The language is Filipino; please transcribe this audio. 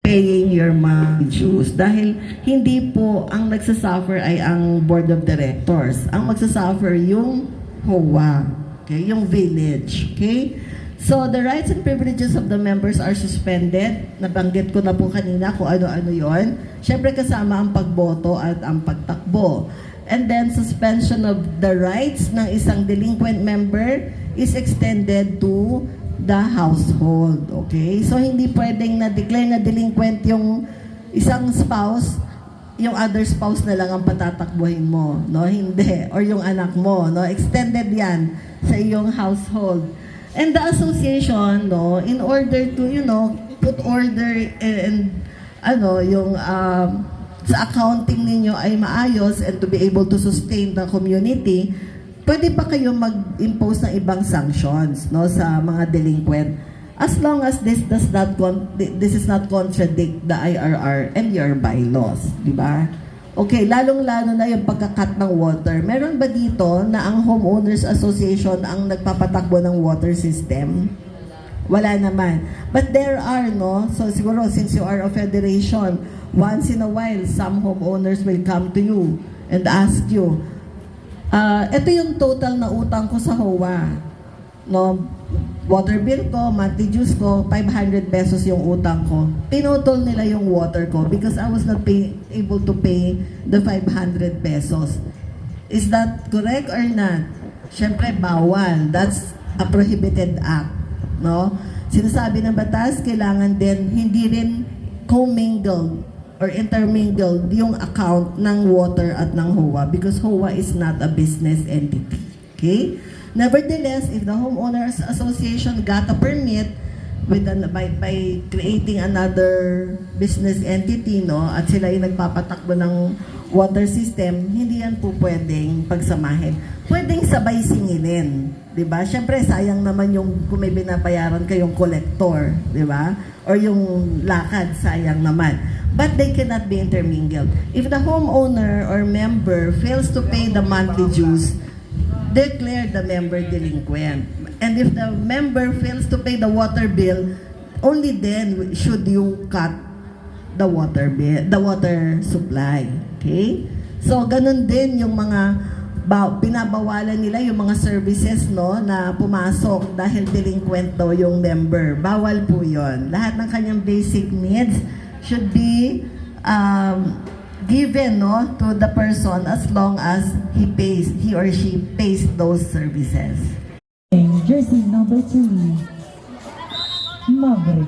paying your dues. Dahil hindi po ang nagsasuffer ay ang board of directors. Ang magsasuffer yung HOA, okay? Yung village, okay? So, the rights and privileges of the members are suspended. Nabanggit ko na po kanina kung ano-ano yon. Siyempre kasama ang pagboto at ang pagtakbo. And then, suspension of the rights ng isang delinquent member is extended to the household. Okay? So, hindi pwedeng na-declare na delinquent yung isang spouse, yung other spouse na lang ang patatakbuhin mo. No? Hindi. Or yung anak mo. No? Extended yan sa iyong household. And the association, no, in order to, put order and, yung sa accounting ninyo ay maayos and to be able to sustain the community, pwede pa kayo mag-impose ng ibang sanctions, no, sa mga delinquent. As long as this is not contradict the IRR and your bylaws, di ba? Okay, lalong-lalo na yung pagkakat ng water. Meron ba dito na ang Homeowners Association ang nagpapatakbo ng water system? Wala naman. But there are, no? So siguro, since you are a federation, once in a while, some homeowners will come to you and ask you, ito yung total na utang ko sa HOA. No? Water bill ko, monthly dues ko, 500 pesos yung utang ko. Pinutol nila yung water ko because I was not able to pay the 500 pesos. Is that correct or not? Siyempre, bawal. That's a prohibited act. No? Sinasabi ng batas, kailangan din hindi rin commingled or intermingled yung account ng water at ng HOA because HOA is not a business entity. Okay? Nevertheless, if the Homeowners Association got a permit by creating another business entity, no, at sila ay nagpapatakbo ng water system, hindi yan po pwedeng pagsamahin. Pwedeng sabay singilin, di ba? Siyempre, sayang naman yung kung may binabayaran kayong collector, di ba? Or yung lakad, sayang naman. But they cannot be intermingled. If the homeowner or member fails to pay the monthly dues, declare the member delinquent. And if the member fails to pay the water bill, only then should you cut the water bill, the water supply. Okay? So, ganun din yung mga binabawalan nila yung mga services, no, na pumasok dahil delinquent daw yung member. Bawal po yon. Lahat ng kanyang basic needs should be given, no, to the person as long as he or she pays those services. Jersey number 2, Maverick.